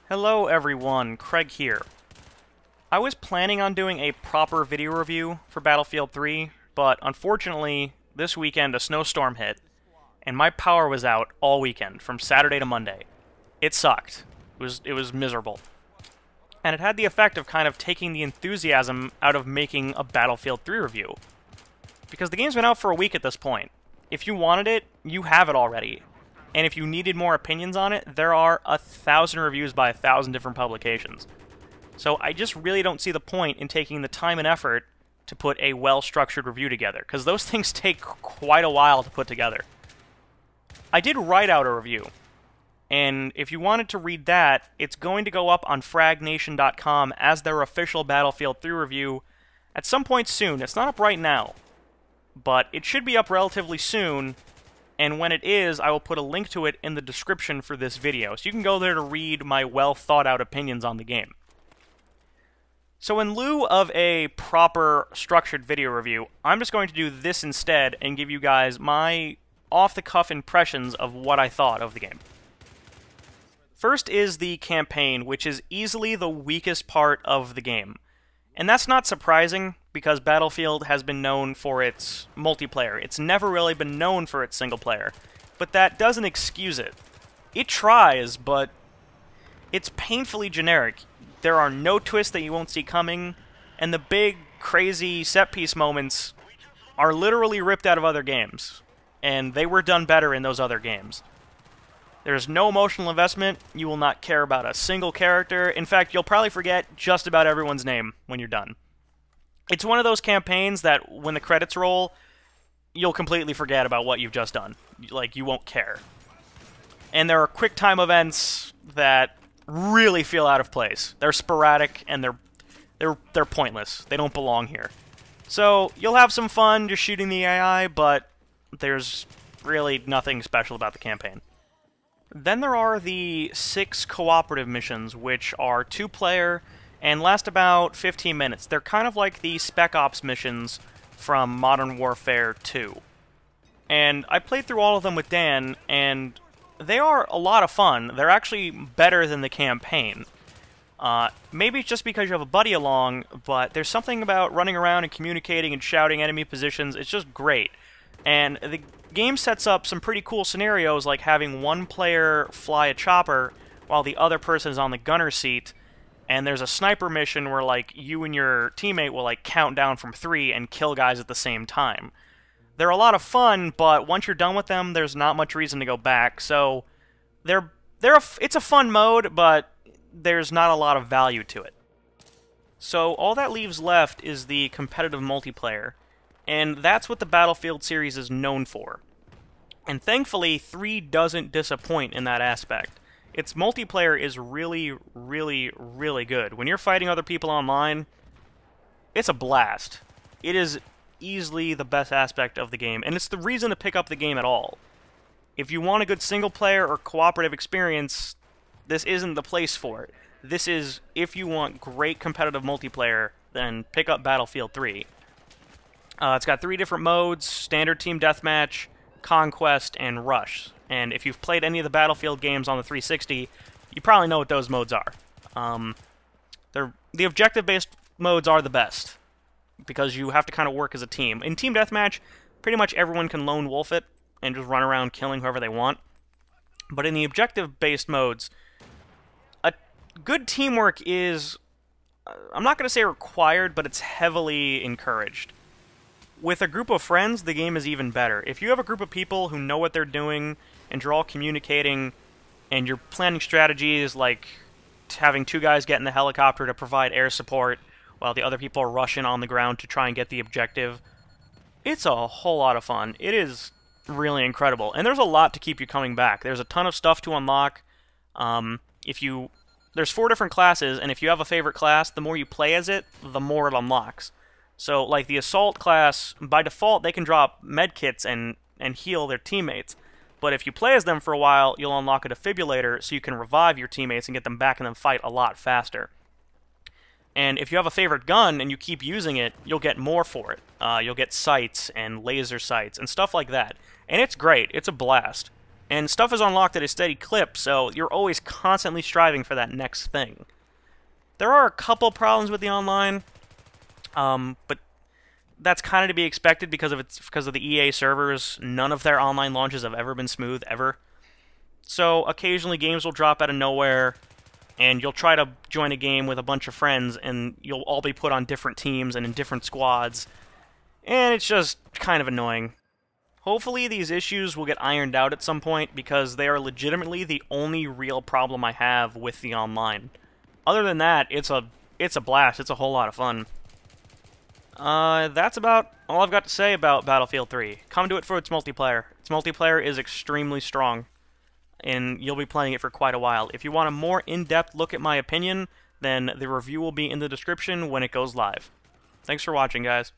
Hello everyone, Craig here. I was planning on doing a proper video review for Battlefield 3, but unfortunately, this weekend a snowstorm hit, and my power was out all weekend, from Saturday to Monday. It sucked. It was miserable. And it had the effect of kind of taking the enthusiasm out of making a Battlefield 3 review. Because the game's been out for a week at this point. If you wanted it, you have it already. And if you needed more opinions on it, there are 1,000 reviews by 1,000 different publications. So I just really don't see the point in taking the time and effort to put a well-structured review together, because those things take quite a while to put together. I did write out a review, and if you wanted to read that, it's going to go up on fragnation.com as their official Battlefield 3 review at some point soon. It's not up right now, but it should be up relatively soon. And when it is, I will put a link to it in the description for this video, so you can go there to read my well-thought-out opinions on the game. So in lieu of a proper, structured video review, I'm just going to do this instead and give you guys my off-the-cuff impressions of what I thought of the game. First is the campaign, which is easily the weakest part of the game. And that's not surprising, because Battlefield has been known for its multiplayer. It's never really been known for its single player. But that doesn't excuse it. It tries, but it's painfully generic. There are no twists that you won't see coming, and the big, crazy set-piece moments are literally ripped out of other games. And they were done better in those other games. There's no emotional investment. You will not care about a single character. In fact, you'll probably forget just about everyone's name when you're done. It's one of those campaigns that when the credits roll, you'll completely forget about what you've just done. Like, you won't care. And there are quick time events that really feel out of place. They're sporadic and they're pointless. They don't belong here. So, you'll have some fun just shooting the AI, but there's really nothing special about the campaign. Then there are the 6 cooperative missions, which are 2-player and last about 15 minutes. They're kind of like the Spec Ops missions from Modern Warfare 2. And I played through all of them with Dan, and they are a lot of fun. They're actually better than the campaign. Maybe it's just because you have a buddy along, but there's something about running around and communicating and shouting enemy positions. It's just great. And the game sets up some pretty cool scenarios, like having one player fly a chopper while the other person is on the gunner seat, and there's a sniper mission where, like, you and your teammate will, like, count down from 3 and kill guys at the same time. They're a lot of fun, but once you're done with them, there's not much reason to go back, so it's a fun mode, but there's not a lot of value to it. So all that leaves left is the competitive multiplayer, and that's what the Battlefield series is known for. And thankfully, 3 doesn't disappoint in that aspect. Its multiplayer is really, really, really good. When you're fighting other people online, it's a blast. It is easily the best aspect of the game, and it's the reason to pick up the game at all. If you want a good single-player or cooperative experience, this isn't the place for it. This is, if you want great competitive multiplayer, then pick up Battlefield 3. It's got 3 different modes: Standard Team Deathmatch, Conquest, and Rush. And if you've played any of the Battlefield games on the 360, you probably know what those modes are. The objective-based modes are the best, because you have to kind of work as a team. In Team Deathmatch, pretty much everyone can lone wolf it and just run around killing whoever they want. But in the objective-based modes, a good teamwork is, I'm not going to say required, but it's heavily encouraged. With a group of friends, the game is even better. If you have a group of people who know what they're doing, and you're all communicating, and you're planning strategies like having 2 guys get in the helicopter to provide air support, while the other people are rushing on the ground to try and get the objective, it's a whole lot of fun. It is really incredible, and there's a lot to keep you coming back. There's a ton of stuff to unlock. There's 4 different classes, and if you have a favorite class, the more you play as it, the more it unlocks. So, like the Assault class, by default, they can drop medkits and heal their teammates. But if you play as them for a while, you'll unlock a defibrillator so you can revive your teammates and get them back and then fight a lot faster. And if you have a favorite gun and you keep using it, you'll get more for it. You'll get sights and laser sights and stuff like that. And it's great. It's a blast. And stuff is unlocked at a steady clip, so you're always constantly striving for that next thing. There are a couple problems with the online, but that's kind of to be expected because of the EA servers. None of their online launches have ever been smooth, ever. So occasionally games will drop out of nowhere, and you'll try to join a game with a bunch of friends, and you'll all be put on different teams and in different squads, and it's just kind of annoying. Hopefully these issues will get ironed out at some point, because they are legitimately the only real problem I have with the online. Other than that, it's a blast. It's a whole lot of fun. That's about all I've got to say about Battlefield 3. Come to it for its multiplayer. Its multiplayer is extremely strong, and you'll be playing it for quite a while. If you want a more in-depth look at my opinion, then the review will be in the description when it goes live. Thanks for watching, guys.